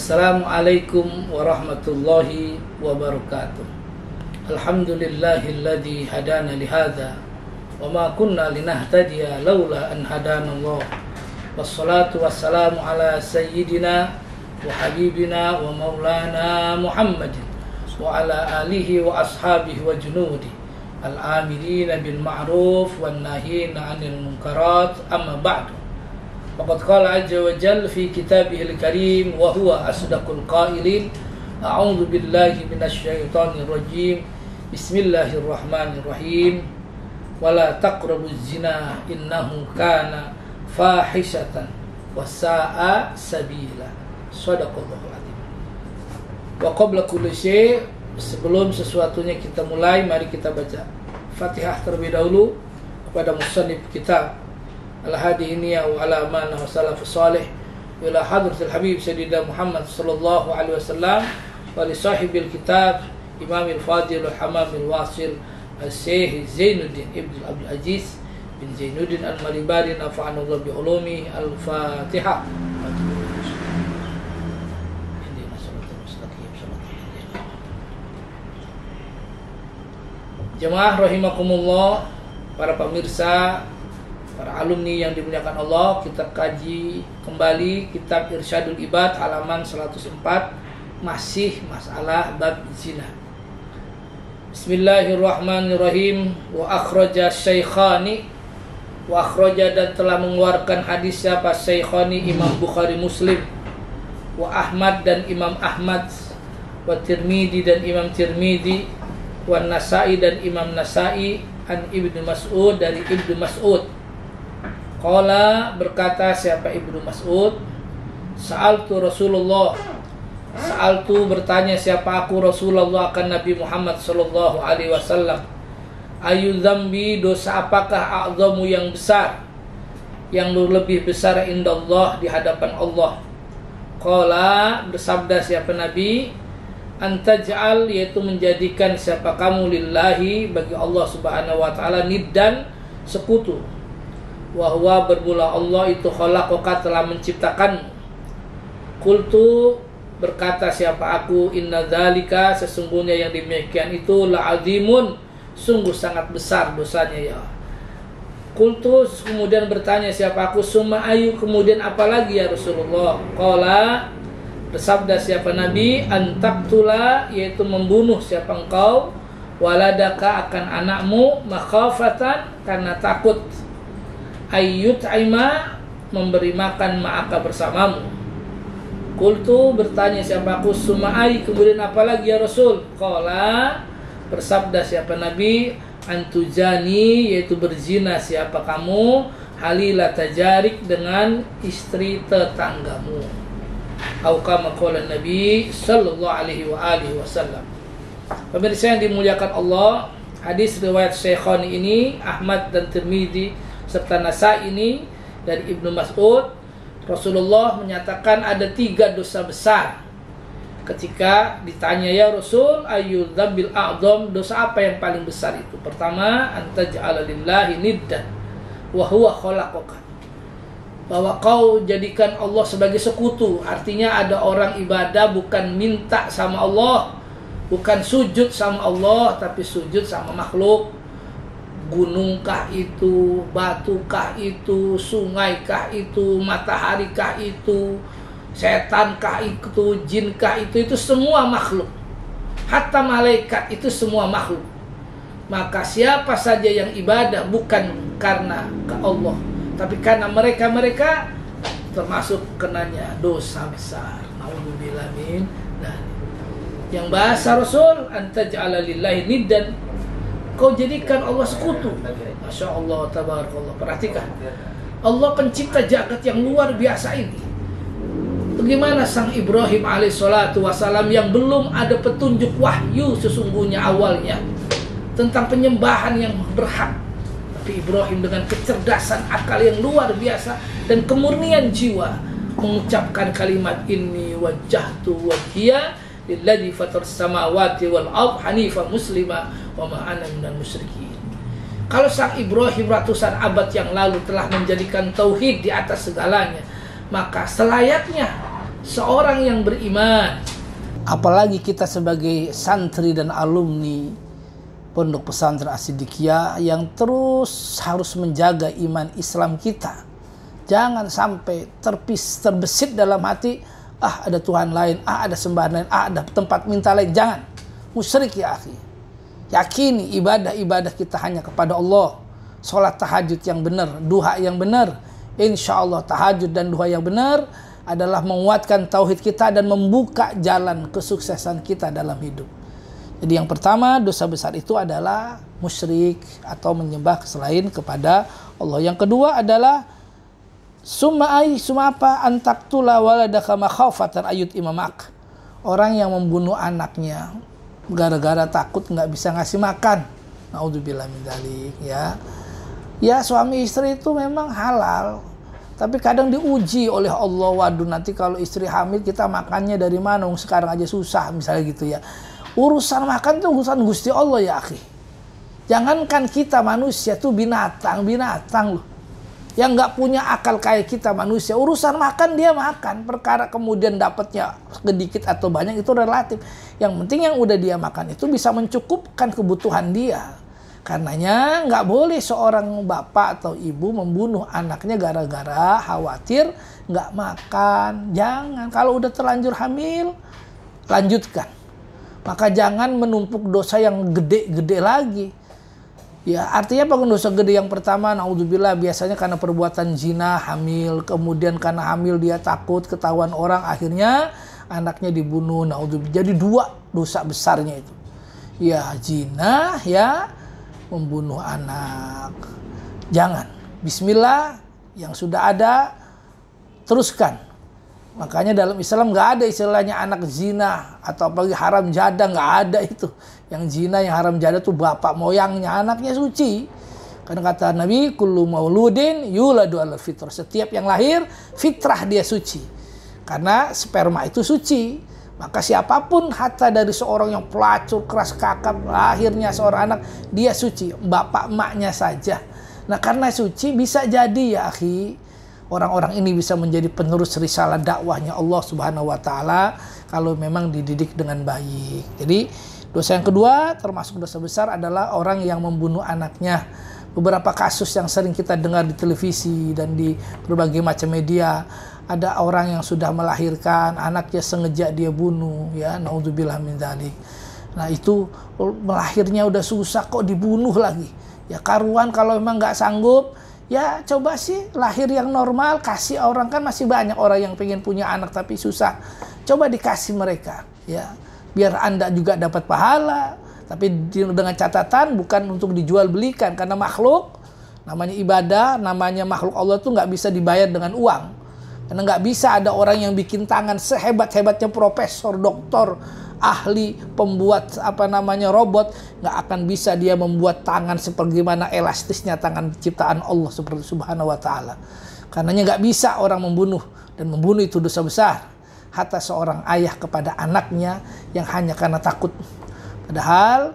Assalamualaikum warahmatullahi wabarakatuh. Alhamdulillahilladzi hadana lihadza wa ma kunna linahtadiya laula an hadanallah. Wassalatu wassalamu ala sayyidina wa habibina wa maulana Muhammadin wa ala alihi wa ashabihi wa junudi al-amilina bil ma'ruf wan nahina 'anil munkarat. Amma ba'du. Faqad qala azza wa jalla fi kitabihil karim wa huwa asdaqul qailin. A'udzu billahi minasy syaithanir rajim. Bismillahirrahmanirrahim. Wala taqrabuz zina innahu kana fahishatan wa sa'a sabila. Shadaqallahul azim. Wa qabla kulli syai', sebelum sesuatunya kita mulai, mari kita baca Fatihah terlebih dahulu kepada musannif kitab Al-Hadi ini wa ala amana wa salafus salih wa ila hadratil habib sayyidina Muhammad sallallahu alaihi wasallam wa li sahibil kitab Imamil Fadil al-Hamamil Wasil al-Syekh Zainuddin Ibn Abdul Aziz bin Zainuddin al-Malibari nafa'anallahu bi ulumi. Al-Fatihah. Jemaah rahimakumullah, para pemirsa, para alumni yang dimuliakan Allah, kita kaji kembali kitab Irsyadul Ibad halaman 104, masih masalah bab zina. Bismillahirrahmanirrahim. Wa akhraja syaikhani, wa akhraja, dan telah mengeluarkan hadis siapa? Syaikhani, Imam Bukhari Muslim, wa Ahmad, dan Imam Ahmad, wa Tirmidzi, dan Imam Tirmidzi, wa Nasa'i, dan Imam Nasa'i, an Ibnu Mas'ud, dari Ibnu Mas'ud. Qala, berkata siapa Ibnu Mas'ud? Sa'altu Rasulullah, sa'altu, bertanya siapa aku Rasulullah akan Nabi Muhammad sallallahu alaihi wasallam, ayu dzambi, dosa apakah a'zamu, yang besar, yang lebih besar indallah, di hadapan Allah. Qala, bersabda siapa Nabi, antaj'al, yaitu menjadikan siapa kamu, lillahi, bagi Allah subhanahu wa ta'ala, niddan, sekutu. Wa huwa, bermula Allah itu khalaqaka, telah menciptakanmu. Qultu, berkata siapa aku, inna dzalika, sesungguhnya yang demikian itu, la'azimun, sungguh sangat besar dosanya ya. Qultu, kemudian bertanya siapa aku, summa ayu, kemudian apalagi ya Rasulullah? Qala, bersabda siapa Nabi, antaktula, yaitu membunuh siapa engkau, waladaka, akan anakmu, makhafatan, karena takut, ayyut'ima, memberi makan ma'aka, bersamamu. Qultu, bertanya siapa aku, suma'ai, kemudian apalagi ya Rasul? Qala, bersabda siapa Nabi, antujani, yaitu berzina siapa kamu, halila tajarik, dengan istri tetanggamu. Atau kama qala Nabi sallallahu alaihi wa alihi wasallam. Pemirsa yang dimuliakan Allah, hadis riwayat Syekhani ini, Ahmad dan Tirmidzi serta Nasa'i ini, dari Ibnu Mas'ud, Rasulullah menyatakan ada 3 dosa besar. Ketika ditanya ya Rasul, ayyul dzambil a'dzam, dosa apa yang paling besar itu? Pertama, antaj'ala lillahi niddan wa huwa khalaqaka, bahwa kau jadikan Allah sebagai sekutu. Artinya ada orang ibadah bukan minta sama Allah, bukan sujud sama Allah, tapi sujud sama makhluk. Gunungkah itu, batukah itu, sungaikah itu, mataharikah itu, setankah itu, jinkah itu semua makhluk. Hatta malaikat itu semua makhluk. Maka siapa saja yang ibadah bukan karena ke Allah, tapi karena mereka termasuk kenanya dosa besar. Nauzubillah min dzalik. Yang bahasa Rasul, antaj'ala lillahi niddan, kau jadikan Allah sekutu. Masya Allah, tabarakallah. Perhatikan, Allah pencipta jagat yang luar biasa ini. Bagaimana sang Ibrahim alaihissalatu wassalam, yang belum ada petunjuk wahyu sesungguhnya awalnya tentang penyembahan yang berhak, tapi Ibrahim dengan kecerdasan akal yang luar biasa dan kemurnian jiwa mengucapkan kalimat inni wajjahtu wajhiya lilladzi fataras samawati wal ardh hanifan muslima wa ma ana minal musyrikin. Kalau sang Ibrahim ratusan abad yang lalu telah menjadikan tauhid di atas segalanya, maka selayaknya seorang yang beriman, apalagi kita sebagai santri dan alumni Pondok Pesantren As-Siddiqiyah yang terus harus menjaga iman Islam kita. Jangan sampai terbesit dalam hati, ada Tuhan lain, ada sembahan lain, ada tempat minta lain. Jangan. Musyrik ya akhi. Yakini ibadah-ibadah kita hanya kepada Allah. Sholat tahajud yang benar, duha yang benar. Insya Allah tahajud dan duha yang benar adalah menguatkan tauhid kita dan membuka jalan kesuksesan kita dalam hidup. Jadi yang pertama, dosa besar itu adalah musyrik atau menyembah selain kepada Allah. Yang kedua adalah summa apa antaktula waladaka makhafatan ayut imamak. Orang yang membunuh anaknya gara-gara takut nggak bisa ngasih makan. Naudzubillah min dzalik, ya. Ya, suami istri itu memang halal, tapi kadang diuji oleh Allah. Waduh, nanti kalau istri hamil kita makannya dari mana? Sekarang aja susah, misalnya gitu ya. Urusan makan itu urusan Gusti Allah ya akhi. Jangankan kita manusia tuh binatang loh. Yang nggak punya akal kayak kita manusia, urusan makan dia makan. Perkara kemudian dapatnya sedikit atau banyak itu relatif. Yang penting yang udah dia makan itu bisa mencukupkan kebutuhan dia. Karenanya nggak boleh seorang bapak atau ibu membunuh anaknya gara-gara khawatir nggak makan. Jangan. Kalau udah terlanjur hamil, lanjutkan. Maka jangan menumpuk dosa yang gede-gede lagi. Ya, artinya apa dosa gede? Yang pertama, naudzubillah, biasanya karena perbuatan zina, hamil. Kemudian karena hamil dia takut ketahuan orang, akhirnya anaknya dibunuh. Naudzubillah. Jadi 2 dosa besarnya itu. Ya, zina, ya, membunuh anak. Jangan. Bismillah, yang sudah ada, teruskan. Makanya dalam Islam nggak ada istilahnya anak zina atau apalagi haram jada, nggak ada itu. Yang zina, yang haram jada tuh bapak moyangnya, anaknya suci. Karena kata Nabi, kullu mauludin yuladu ala fitrah. Setiap yang lahir fitrah dia suci. Karena sperma itu suci. Maka siapapun hatta dari seorang yang pelacur keras kakap, lahirnya seorang anak, dia suci. Bapak emaknya saja. Nah karena suci bisa jadi ya akhi, orang-orang ini bisa menjadi penerus risalah dakwahnya Allah Subhanahu wa taala kalau memang dididik dengan baik. Jadi dosa yang kedua termasuk dosa besar adalah orang yang membunuh anaknya. Beberapa kasus yang sering kita dengar di televisi dan di berbagai macam media, ada orang yang sudah melahirkan anaknya sengaja dia bunuh, ya, naudzubillah min dzalik. Nah itu melahirnya udah susah kok dibunuh lagi. Ya karuan kalau memang nggak sanggup, ya coba sih lahir yang normal, kasih orang, kan masih banyak orang yang pengen punya anak tapi susah. Coba dikasih mereka, ya, biar Anda juga dapat pahala. Tapi dengan catatan bukan untuk dijual belikan, karena makhluk namanya ibadah, namanya makhluk Allah tuh nggak bisa dibayar dengan uang. Karena nggak bisa ada orang yang bikin tangan sehebat-hebatnya profesor, doktor, ahli, pembuat robot, nggak akan bisa dia membuat tangan sebagaimana elastisnya tangan ciptaan Allah Subhanahu wa taala. Karenanya nggak bisa orang membunuh, dan membunuh itu dosa besar. Hatta seorang ayah kepada anaknya yang hanya karena takut. Padahal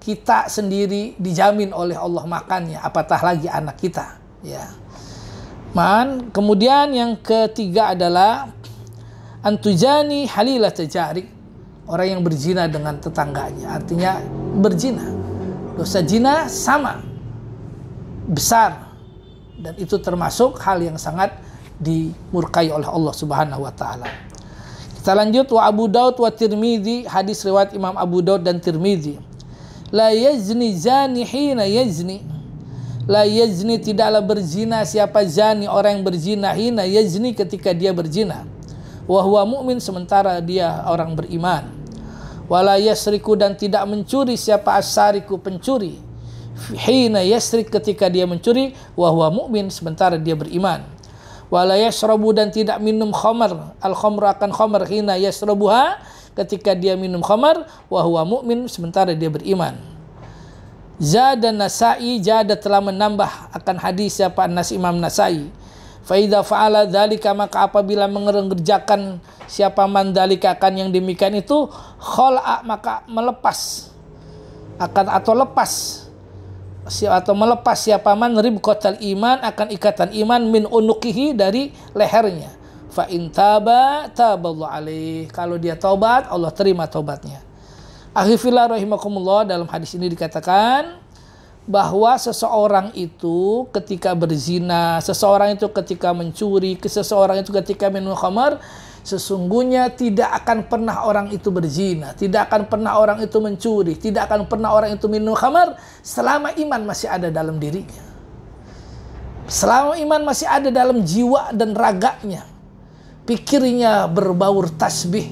kita sendiri dijamin oleh Allah makannya, apatah lagi anak kita, ya. Kemudian yang ketiga adalah antujani halilat jarik. Orang yang berzina dengan tetangganya, artinya berzina. Dosa zina sama besar, dan itu termasuk hal yang sangat dimurkai oleh Allah Subhanahu wa taala. Kita lanjut, wa Abu Daud wa Tirmidzi, hadis riwayat Imam Abu Daud dan Tirmidzi. La yazni zani hina yazni. La yazni, tidaklah berzina siapa zani, orang yang berzina, hina yazni, ketika dia berzina. Wa huwa mu'min, sementara dia orang beriman. Wala yasriku, dan tidak mencuri siapa asariku, pencuri. Hina yasrik, ketika dia mencuri. Wa huwa mu'min, sementara dia beriman. Wala yashrabu, dan tidak minum khamar, al-khamru akan khamar, hina yashrabuha, ketika dia minum khamar. Wa huwa mu'min, sementara dia beriman. Zada Nasai, Zada telah menambah akan hadis siapa Imam Nasai. Fa idza fa'ala dzalika, maka apabila mengerjakan siapa man dzalika akan yang demikian itu, khala, maka melepas akan atau lepas atau melepas siapa man ribqatal iman, akan ikatan iman, min unuqihi, dari lehernya. Fa in taba taballahu alaih. Kalau dia taubat, Allah terima taubatnya. Akhifillah rahimakumullah, dalam hadis ini dikatakan bahwa seseorang itu ketika berzina, seseorang itu ketika mencuri, seseorang itu ketika minum khamar, sesungguhnya tidak akan pernah orang itu berzina, tidak akan pernah orang itu mencuri, tidak akan pernah orang itu minum khamar selama iman masih ada dalam dirinya. Selama iman masih ada dalam jiwa dan raganya. Pikirnya berbaur tasbih,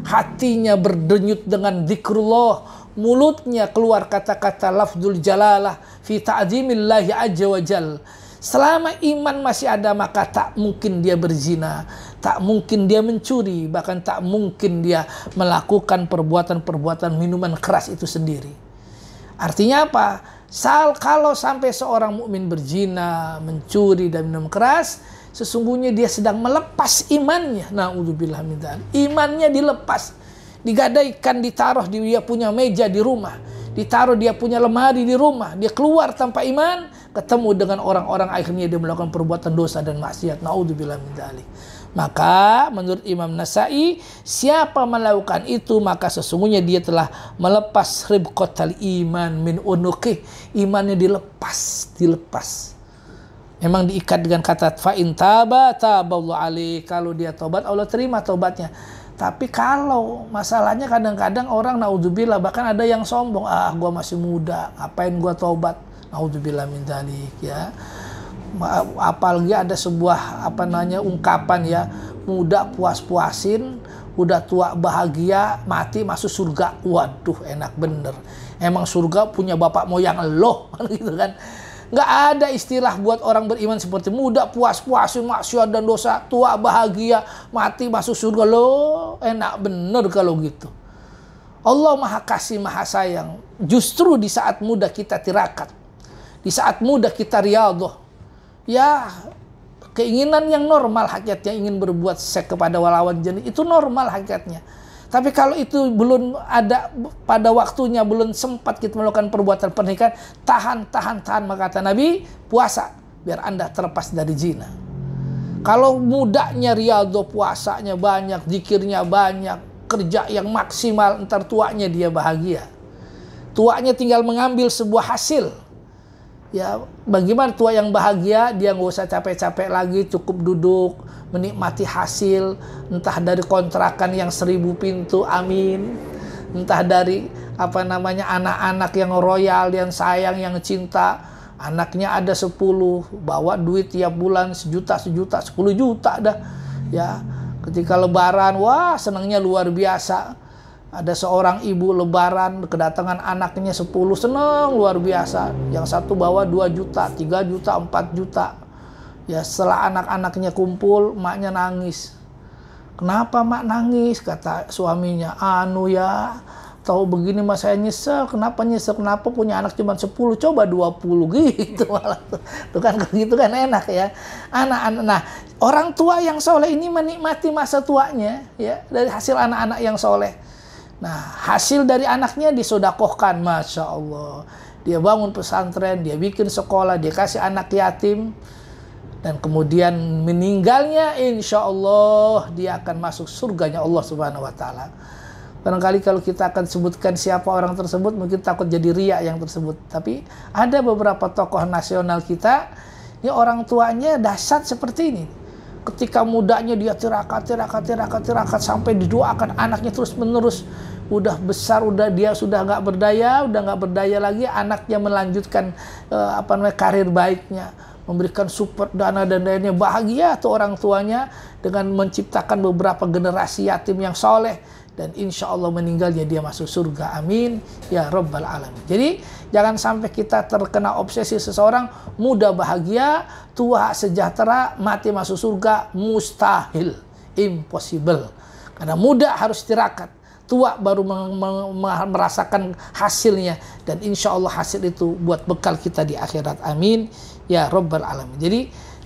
hatinya berdenyut dengan zikrullah, mulutnya keluar kata-kata lafzul jalalah fi ta'zimillahi azza wa jal. Selama iman masih ada, maka tak mungkin dia berzina, tak mungkin dia mencuri, bahkan tak mungkin dia melakukan perbuatan-perbuatan minuman keras itu sendiri. Artinya apa? Kalau sampai seorang mukmin berzina, mencuri dan minum keras, sesungguhnya dia sedang melepas imannya. Na'udzubillah min dzalik. Imannya dilepas, digadaikan, ditaruh dia punya meja di rumah, ditaruh dia punya lemari di rumah. Dia keluar tanpa iman, ketemu dengan orang-orang, akhirnya dia melakukan perbuatan dosa dan maksiat. Na'udzubillah min dzalik. Maka menurut Imam Nasai, siapa melakukan itu maka sesungguhnya dia telah melepas ribqatal iman min unuqih. Imannya dilepas. Memang diikat dengan kata fa in taba taballahu alaih. Kalau dia tobat, Allah terima tobatnya. Tapi kalau masalahnya kadang-kadang orang naudzubillah, bahkan ada yang sombong, gua masih muda, ngapain gua tobat? Naudzubillah min dzalik, ya. Apalagi ada sebuah ungkapan, ya, muda puas-puasin, udah tua bahagia, mati masuk surga. Waduh, enak bener. Emang surga punya bapak moyang lo, gitu kan? Nggak ada istilah buat orang beriman seperti muda puas-puasin maksiat dan dosa, tua bahagia, mati masuk surga. Lo enak bener kalau gitu. Allah maha kasih, maha sayang. Justru di saat muda kita tirakat, di saat muda kita riyadhah, ya, keinginan yang normal hakikatnya ingin berbuat seks kepada lawan jenis, itu normal hakikatnya. Tapi kalau itu belum ada pada waktunya, belum sempat kita melakukan perbuatan pernikahan, tahan. Maka kata Nabi, puasa biar Anda terlepas dari zina. Kalau mudanya riyadhah, puasanya banyak, zikirnya banyak, kerja yang maksimal, ntar tuanya dia bahagia. Tuanya tinggal mengambil sebuah hasil. Ya, bagaimana tua yang bahagia? Dia nggak usah capek-capek lagi, cukup duduk menikmati hasil, entah dari kontrakan yang 1000 pintu, amin, entah dari anak-anak yang royal, yang sayang, yang cinta, anaknya ada 10, bawa duit tiap bulan 1 juta, 10 juta dah, ya. Ketika lebaran, wah senangnya luar biasa. Ada seorang ibu lebaran kedatangan anaknya 10, senang luar biasa. Yang satu bawa 2 juta, 3 juta, 4 juta. Ya, setelah anak-anaknya kumpul, maknya nangis. Kenapa mak nangis? Kata suaminya, ya, tahu begini mas saya nyesel. Kenapa nyesel? Kenapa punya anak cuma 10, coba 20 gitu malah. Tuh kan gitu kan enak ya. Anak-anak. Nah, orang tua yang soleh ini menikmati masa tuanya, ya, dari hasil anak-anak yang soleh. Nah, hasil dari anaknya disodakohkan, Masya Allah. Dia bangun pesantren, dia bikin sekolah, dia kasih anak yatim. Dan kemudian meninggalnya, insya Allah dia akan masuk surganya Allah Subhanahu Wa Taala. Barangkali kalau kita akan sebutkan siapa orang tersebut, mungkin takut jadi riya yang tersebut. Tapi ada beberapa tokoh nasional kita, ini orang tuanya dahsyat seperti ini. Ketika mudanya dia tirakat sampai didoakan anaknya terus menerus. Udah besar, dia sudah nggak berdaya lagi, anaknya melanjutkan karir baiknya, memberikan support dana dan lainnya, bahagia tuh orang tuanya dengan menciptakan beberapa generasi yatim yang soleh, dan insya Allah meninggalnya dia masuk surga, amin ya rabbal alamin. Jadi jangan sampai kita terkena obsesi seseorang, muda bahagia, tua sejahtera, mati masuk surga, mustahil, impossible. Karena muda harus tirakat, tua baru merasakan hasilnya, dan insya Allah hasil itu buat bekal kita di akhirat, amin ya rabbal alamin. Jadi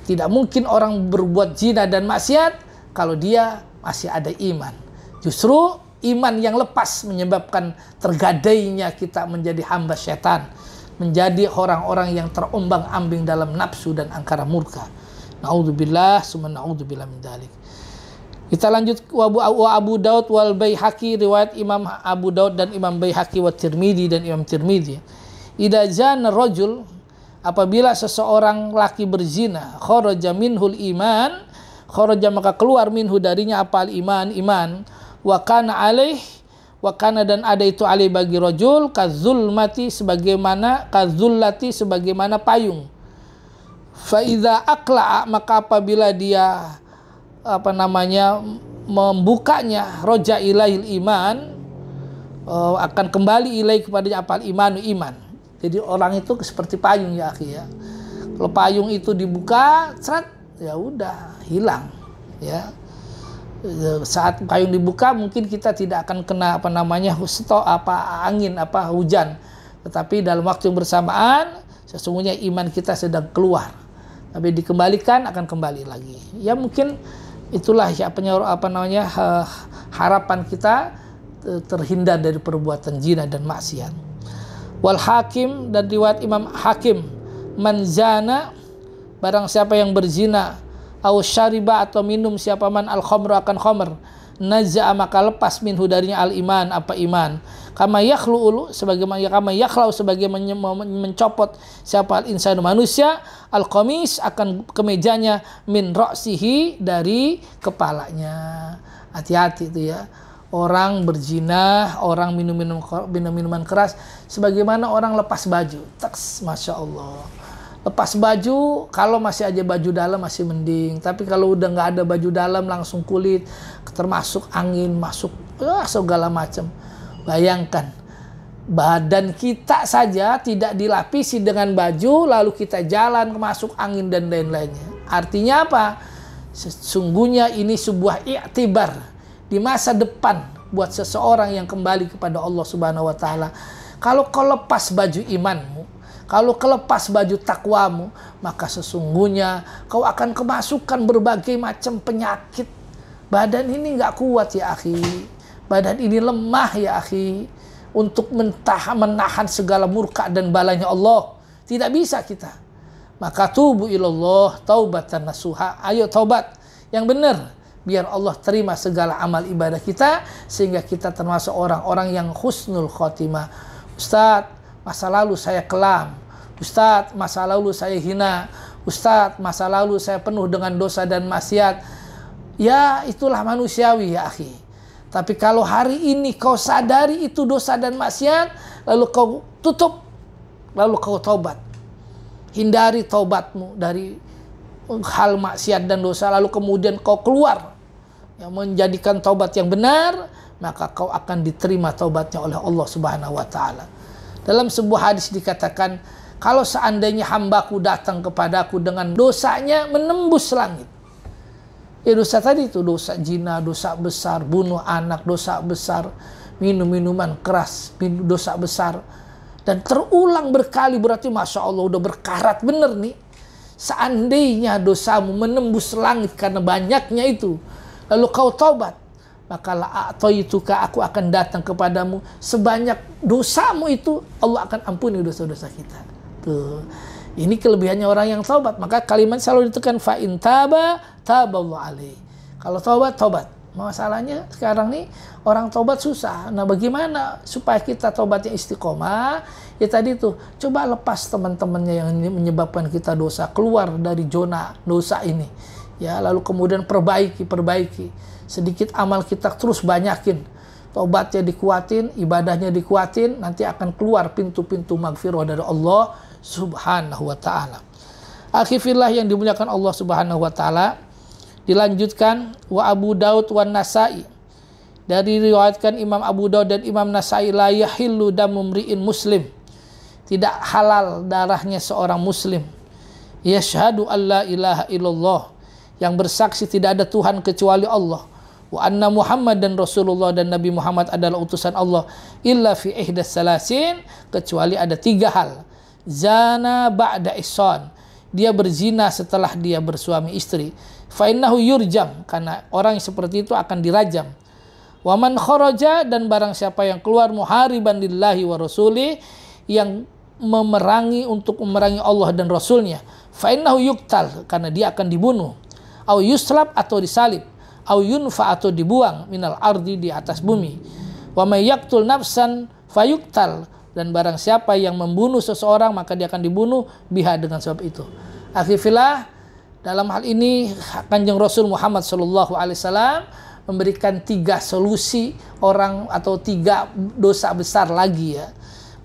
tidak mungkin orang berbuat zina dan maksiat kalau dia masih ada iman. Justru iman yang lepas menyebabkan tergadainya kita menjadi hamba setan, menjadi orang-orang yang terombang-ambing dalam nafsu dan angkara murka. Naudzubillah, summa naudzubillah min dzalik. Kita lanjut wa Abu Daud wal Baihaqi, riwayat Imam Abu Daud dan Imam Baihaqi wa Tirmidzi dan Imam Tirmidzi. Idza zana rajul, apabila seseorang laki berzina, kharaja minhul iman, kharaja maka keluar minhu darinya apa iman, wa kana alaih, wa kana dan ada itu alaih bagi rajul kazulmati sebagaimana payung. Fa idza aqla, maka apabila dia membukanya, roja ilail iman, akan kembali ilai kepadanya apal iman. Jadi orang itu seperti payung ya akhi ya. Kalau payung itu dibuka, seret, ya udah hilang ya. Saat payung dibuka mungkin kita tidak akan kena angin hujan. Tetapi dalam waktu yang bersamaan sesungguhnya iman kita sedang keluar. Tapi dikembalikan akan kembali lagi. Ya mungkin itulah harapan kita terhindar dari perbuatan zina dan maksiat. Wal Hakim, dan riwayat Imam Hakim, man zana, barang siapa yang berzina, au syariba atau minum siapa man al khamru akan khamr, naza'a maka lepas minhu darinya al iman iman. Kama yakhlu mencopot siapa al insanu manusia al qamis akan kemejanya min ra'sihi dari kepalanya. Hati-hati itu ya. Orang berzina, orang minum minuman keras, sebagaimana orang lepas baju. Taks, masya Allah. Lepas baju, kalau masih aja baju dalam masih mending. Tapi kalau udah nggak ada baju dalam, langsung kulit, termasuk angin, masuk segala macam. Bayangkan, badan kita saja tidak dilapisi dengan baju, lalu kita jalan masuk angin dan lain-lainnya. Artinya apa? Sesungguhnya ini sebuah iktibar di masa depan buat seseorang yang kembali kepada Allah Subhanahu wa taala. Kalau kau lepas baju imanmu, kalau kelepas baju takwamu, maka sesungguhnya kau akan kemasukan berbagai macam penyakit. Badan ini nggak kuat ya akhi. Badan ini lemah ya akhi. Untuk menahan segala murka dan balanya Allah. Tidak bisa kita. Maka tubu ilallah taubatan nasuha. Ayo taubat yang benar. Biar Allah terima segala amal ibadah kita. Sehingga kita termasuk orang-orang yang husnul khotimah. Ustadz, masa lalu saya kelam. Ustadz, masa lalu saya hina. Ustadz, masa lalu saya penuh dengan dosa dan maksiat. Ya, itulah manusiawi ya akhi. Tapi kalau hari ini kau sadari itu dosa dan maksiat, lalu kau tutup, lalu kau taubat. Hindari taubatmu dari hal maksiat dan dosa, lalu kemudian kau keluar yang menjadikan taubat yang benar, maka kau akan diterima taubatnya oleh Allah Subhanahu wa taala. Dalam sebuah hadis dikatakan, kalau seandainya hambaku datang kepadaku dengan dosanya menembus langit. Ya dosa tadi itu, dosa zina, dosa besar, bunuh anak, dosa besar, minum minuman keras, dosa besar. Dan terulang berkali, berarti Masya Allah udah berkarat bener nih. Seandainya dosamu menembus langit karena banyaknya itu, lalu kau taubat, maka la'atoituka, aku akan datang kepadamu sebanyak dosamu itu, Allah akan ampuni dosa-dosa kita. Tuh. Ini kelebihannya orang yang taubat. Maka kalimat selalu ditekan, fa in taba taballahu alaihi. Kalau taubat. Masalahnya sekarang nih orang taubat susah. Nah, bagaimana supaya kita taubatnya istiqomah? Ya tadi tuh, coba lepas teman-temannya yang menyebabkan kita dosa, keluar dari zona dosa ini. Ya, lalu kemudian perbaiki. Sedikit amal kita terus banyakin. Taubatnya dikuatin, ibadahnya dikuatin, nanti akan keluar pintu-pintu magfirah dari Allah Subhanahu wa ta'ala. Akhifillah yang dimuliakan Allah Subhanahu wa ta'ala. Dilanjutkan wa Abu Daud wa Nasai, dari riwayatkan Imam Abu Daud dan Imam Nasai, la yahillu damu mri'in muslim, tidak halal darahnya seorang muslim, yashhadu an la ilaha illallah, yang bersaksi tidak ada Tuhan kecuali Allah, wa anna Muhammad dan Rasulullah, dan Nabi Muhammad adalah utusan Allah, illa fi ihdas salasin, kecuali ada 3 hal. Zana ba'da ihsan, dia berzina setelah dia bersuami istri. Fa innahu yurjam, karena orang yang seperti itu akan dirajam. Wa man kharaja, dan barang siapa yang keluar muhariban lillahi wa rasulih, yang memerangi untuk memerangi Allah dan Rasulnya, fa innahu yuqtal, karena dia akan dibunuh. Au yuslab, atau disalib. au yunfa atau dibuang minal ardi di atas bumi. Wa may yaqtul nafsan fayuqtal, dan barang siapa yang membunuh seseorang maka dia akan dibunuh biha dengan sebab itu. Akhirnya dalam hal ini Kanjeng Rasul Muhammad SAW memberikan 3 solusi orang atau 3 dosa besar lagi ya.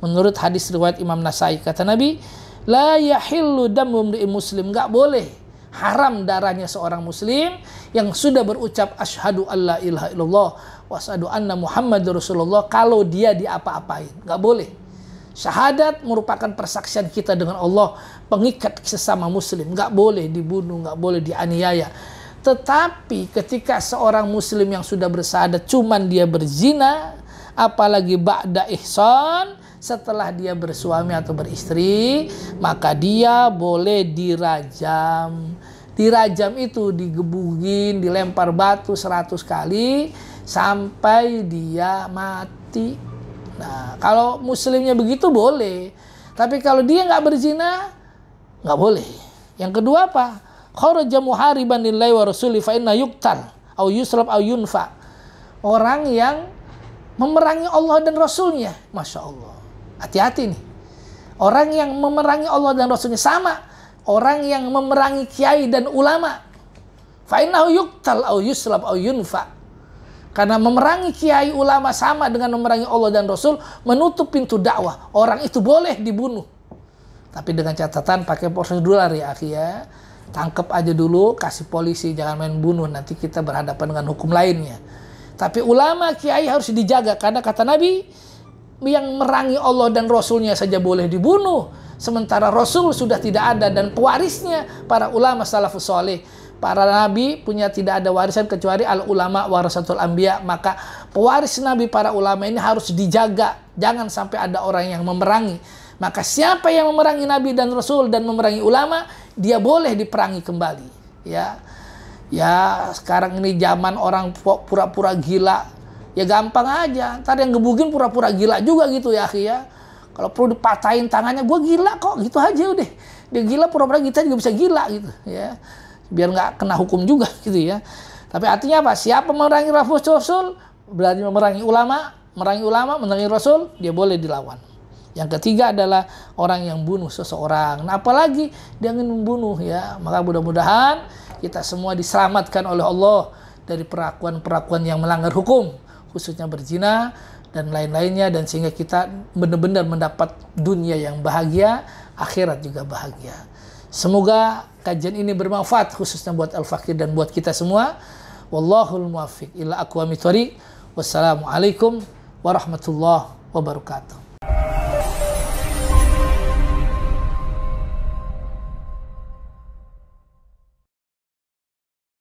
Menurut hadis riwayat Imam Nasai, kata Nabi, la yahillu damu muslim, enggak boleh, haram darahnya seorang muslim yang sudah berucap asyhadu alla ilaha illallah wa asyhadu anna Muhammadur Rasulullah kalau dia diapa-apain. Enggak boleh. Syahadat merupakan persaksian kita dengan Allah, pengikat sesama muslim, enggak boleh dibunuh, enggak boleh dianiaya. Tetapi ketika seorang muslim yang sudah bersyahadat cuman dia berzina, apalagi ba'da ihsan, setelah dia bersuami atau beristri, maka dia boleh dirajam. Dirajam itu digebugin, dilempar batu 100 kali sampai dia mati. Nah, kalau muslimnya begitu boleh. Tapi kalau dia nggak berzina, nggak boleh. Yang kedua apa? Kharaja muhariban lillahi wa rasuli fa inna yuqtal au yusrab au yunfa. Orang yang memerangi Allah dan Rasulnya. Masya Allah. Hati-hati nih. Orang yang memerangi Allah dan Rasulnya sama orang yang memerangi kiai dan ulama. Fa innahu yuqtal au yusrab au yunfa. Karena memerangi kiai ulama sama dengan memerangi Allah dan Rasul, menutup pintu dakwah. Orang itu boleh dibunuh. Tapi dengan catatan pakai prosedural ya akhi ya. Tangkap aja dulu, kasih polisi, jangan main bunuh. Nanti kita berhadapan dengan hukum lainnya. Tapi ulama, kiai harus dijaga. Karena kata Nabi, yang memerangi Allah dan Rasulnya saja boleh dibunuh. Sementara Rasul sudah tidak ada dan pewarisnya para ulama salafus soleh. Para nabi punya tidak ada warisan kecuali al ulama warasatul anbiya. Maka pewaris nabi para ulama ini harus dijaga. Jangan sampai ada orang yang memerangi. Maka siapa yang memerangi nabi dan rasul dan memerangi ulama, dia boleh diperangi kembali. Ya, sekarang ini zaman orang pura-pura gila. Ya gampang aja. Ntar yang gebugin pura-pura gila juga gitu ya akhi ya. Kalau perlu dipatahin tangannya, gue gila kok, gitu aja udah. Dia gila pura-pura kita juga bisa gila gitu ya. Biar nggak kena hukum juga gitu ya. Tapi artinya apa? Siapa memerangi Rasul berarti memerangi ulama, memerangi Rasul, dia boleh dilawan. Yang ketiga adalah orang yang bunuh seseorang. Nah, apalagi dia ingin membunuh ya. Maka mudah-mudahan kita semua diselamatkan oleh Allah dari perlakuan-perlakuan yang melanggar hukum, khususnya berzina dan lain-lainnya, dan sehingga kita benar-benar mendapat dunia yang bahagia, akhirat juga bahagia. Semoga kajian ini bermanfaat khususnya buat Al-Fakir dan buat kita semua. Wallahul muwaffiq ila aqwamit thoriq. Wassalamualaikum warahmatullahi wabarakatuh.